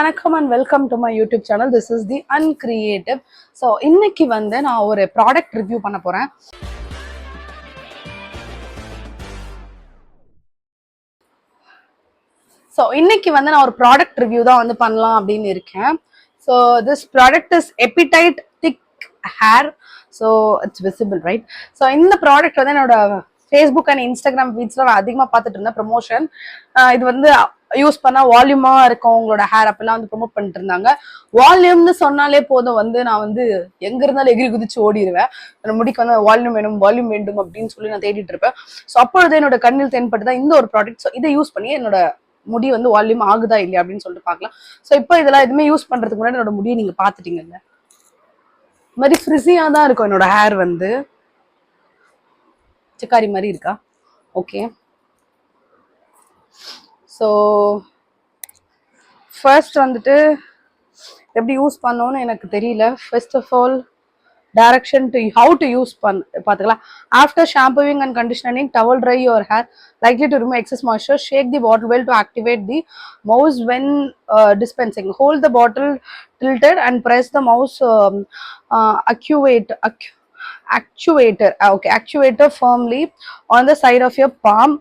வணக்கம் and welcome to my YouTube channel. This is the Uncreative. So இன்னைக்கு வந்து நான் ஒரு ப்ராடக்ட் ரிவ்யூ பண்ண போறேன். So இன்னைக்கு வந்து நான் ஒரு ப்ராடக்ட் ரிவ்யூ தான் வந்து பண்ணலாம் அப்படின்னு இருக்கேன். So this product is Epitite Thick Hair. So it's visible, right? So இந்த ப்ராடக்ட் வந்து என்னோட ஃபேஸ்புக் அண்ட் இன்ஸ்டாகிராம் ஃபீட்ஸ்ல நான் அதிகமாக பார்த்துட்டு இருந்தேன் ப்ரொமோஷன். இது வந்து யூஸ் பண்ணா வால்யூமா இருக்கும் உங்களோட ஹேர் அப்பெல்லாம் வந்து ப்ரொமோட் பண்ணிட்டு இருந்தாங்க. வால்யூம்னு சொன்னாலே போதும் வந்து நான் வந்து எங்க இருந்தாலும் எகிரி குதிச்சு ஓடிடுவேன். முடிக்கு வந்து வால்யூம் வேணும் வால்யூம் வேண்டும் அப்படின்னு சொல்லி நான் தேடிட்டு இருப்பேன். ஸோ அப்பொழுது என்னோட கண்ணில் தென்பட்டு தான் இந்த ஒரு ப்ராடக்ட். ஸோ இதை யூஸ் பண்ணி என்னோட முடி வந்து வால்யூம் ஆகுதா இல்லையா அப்படின்னு சொல்லிட்டு பார்க்கலாம். ஸோ இப்போ இதெல்லாம் எதுவுமே யூஸ் பண்றதுக்கு முன்னாடி என்னோட முடியை நீங்க பாத்துட்டீங்கல்ல, இந்த மாதிரி ஃப்ரிஸியா தான் இருக்கும் என்னோட ஹேர் வந்து. சிக்காரி மாதிரி இருக்கா? ஓகே. ஸோ ஃபர்ஸ்ட் வந்துட்டு எப்படி யூஸ் பண்ணோன்னு எனக்கு தெரியல. First of all direction to how to use பாத்துக்கலாம். After shampooing and conditioning, towel dry your hair, likely to remove excess moisture. Shake the bottle well to activate the mouse when dispensing. Hold the bottle tilted and press the mouse actuator firmly on the side of your palm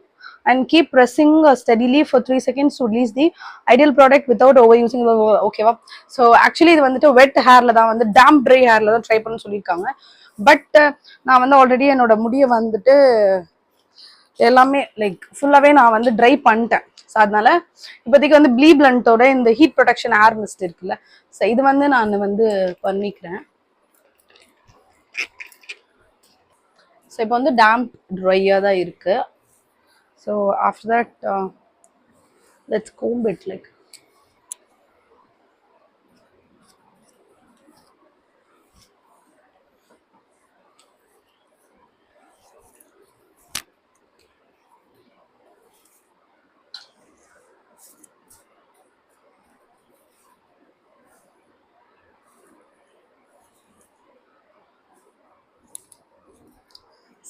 and keep pressing steadily for 3 seconds to release the ideal product without overusing. ஓகேவா? So actually இது வந்துட்டு வெட் ஹேர்ல தான் வந்து damp try ஹேர்ல தான் try பண்ண சொல்லியிருக்காங்க. But நான் வந்து ஆல்ரெடி என்னோட முடியை வந்துட்டு எல்லாமே லைக் ஃபுல்லாவே நான் வந்து ட்ரை பண்ணிட்டேன். ஸோ அதனால இப்போதைக்கு வந்து ப்ளீ பிளண்டோட இந்த ஹீட் ப்ரொடெக்ஷன் ஏர் மிஸ்ட் இருக்குல்ல, ஸோ இது வந்து நான் வந்து பண்ணிக்கிறேன். ஸோ இப்போ வந்து டேம்ப் ட்ரையாக தான் இருக்கு. So after that, let's comb it like.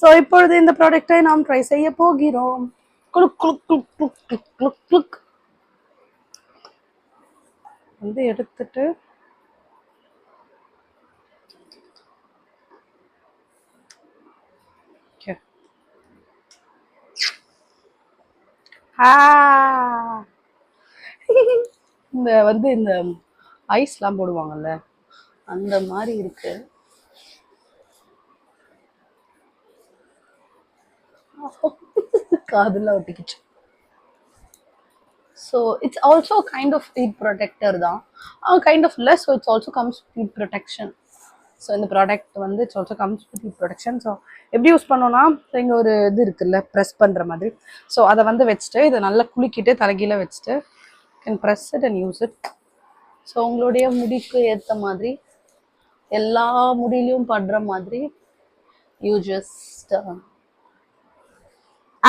So இப்பொழுது இந்த ப்ராடக்டை நாம் ட்ரை செய்ய போகிறோம். வந்து எடுத்துட்டு இந்த வந்து இந்த ஐஸ்லாம் போடுவாங்கல்ல அந்த மாதிரி இருக்கு. காதுல ஒட்டிக்கிச்சு. So it's also kind of heat protector தான், kind of less, so it also comes with heat protection. So இந்த ப்ராடக்ட் வந்து it's also comes with heat protection. So எப்படி யூஸ் பண்ணோன்னா, இங்கே ஒரு இது இருக்குல்ல ப்ரெஸ் பண்ணுற மாதிரி, ஸோ அதை வந்து வச்சுட்டு இதை நல்லா குலுக்கிட்டு தலைகீழ வச்சுட்டு can press it and use it. So உங்களுடைய முடிக்கு ஏற்ற மாதிரி எல்லா முடியிலையும் படுற மாதிரி யூ ஜஸ்ட்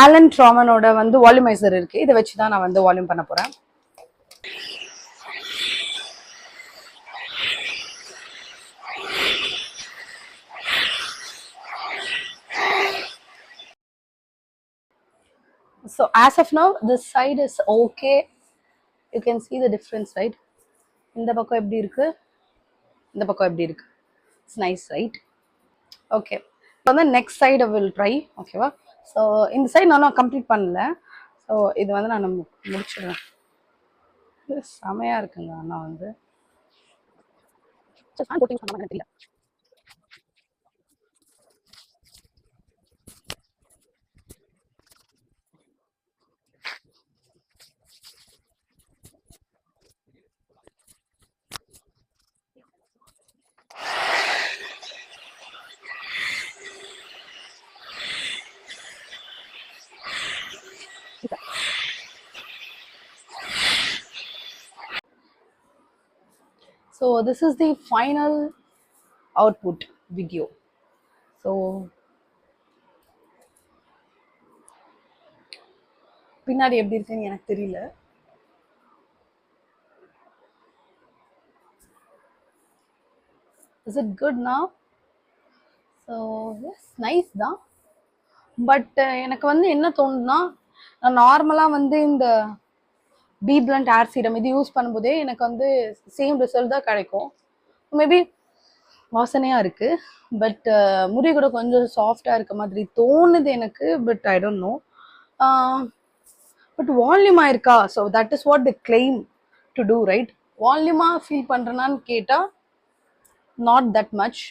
ஆலன் ட்ராமனோட வந்து வால்யூமைசர் இருக்கு, இதை வச்சு தான் நான் வந்து வால்யூம் பண்ண போறேன். So as of now this side is okay, you can see the difference, right? இந்த பக்கம் எப்படி இருக்கு, இந்த பக்கம் எப்படி இருக்கு, it's nice, right? Okay, இப்போ வந்து next side I will try. ஓகேவா? ஸோ இந்த சைடு நான் கம்ப்ளீட் பண்ணல. ஸோ இது வந்து நான் முடிச்சிடுறேன். செமையா இருக்குங்க. ஆனால் வந்து தெரியல. So this is the final output video. So பின்னாடி எப்படி இருக்குன்னு எனக்கு தெரியல. Is it good now? So yes, nice தான். பட் எனக்கு வந்து என்ன தோணுதுன்னா, நான் நார்மலாக வந்து இந்த பி பிளண்ட் ஹேர் சீரம் இது யூஸ் பண்ணும்போதே எனக்கு வந்து சேம் ரிசல்ட் தான் கிடைக்கும். மேபி வாசனையா இருக்கு, பட் முடி கூட கொஞ்சம் சாஃப்டா இருக்க மாதிரி தோணுது எனக்கு. But I don't know. But வால்யூமா இருக்கா? So that is what the claim to do, right? வால்யூமா ஃபீல் பண்றேனான்னு கேட்டா not that much.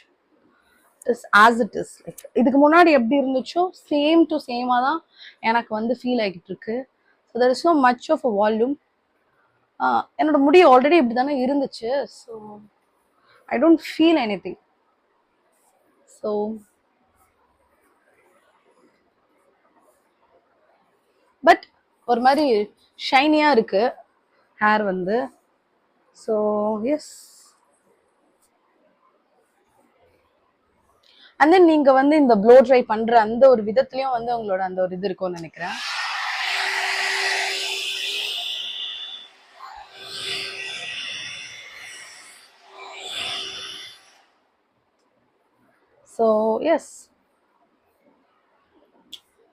Is as it is. Like இதுக்கு முன்னாடி எப்படி இருந்துச்சோ சேம் டு சேமா தான் எனக்கு வந்து ஃபீல் ஆகிட்டு இருக்கு. So there is no much of a volume. என்னோட முடி ஆல்ரெடி இப்படி தானே இருந்துச்சு. So I don't feel anything. So but ஒரு மாதிரி ஷைனியா இருக்கு ஹேர் வந்து. So S. அண்ட் தென் நீங்க வந்து இந்த ப்ளோ ட்ரை பண்ற அந்த ஒரு விதத்துலயும் வந்து உங்களோட அந்த ஒரு இது இருக்கும்னு நினைக்கிறேன். ஸோ எஸ்,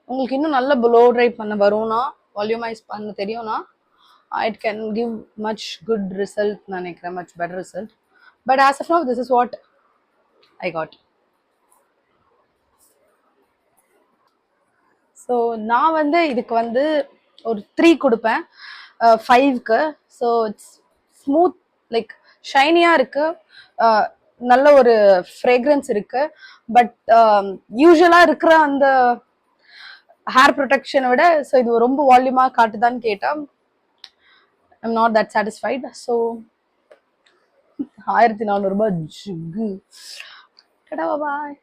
உங்களுக்கு இன்னும் நல்ல ப்ளோ ட்ரை பண்ண வரும்னா, வால்யூமைஸ் பண்ண தெரியும்னா, it can give much good result நினைக்கிறேன், much better result. But as of now this is what I got. So நான் வந்து இதுக்கு வந்து ஒரு 3 கொடுப்பேன் 5க்கு. ஸோ இட்ஸ் ஸ்மூத், லைக் ஷைனியாக இருக்கு, நல்ல ஒரு ஃப்ரேக்ரன்ஸ் இருக்கு. பட் யூஸ்வலாக இருக்கிற அந்த ஹேர் ப்ரொடெக்ஷனை விட ஸோ இது ரொம்ப வால்யூமாக காட்டுதான்னு கேட்டால் I'm not that satisfied. So 1400 ரூபாய் ஜிகு. பாய்.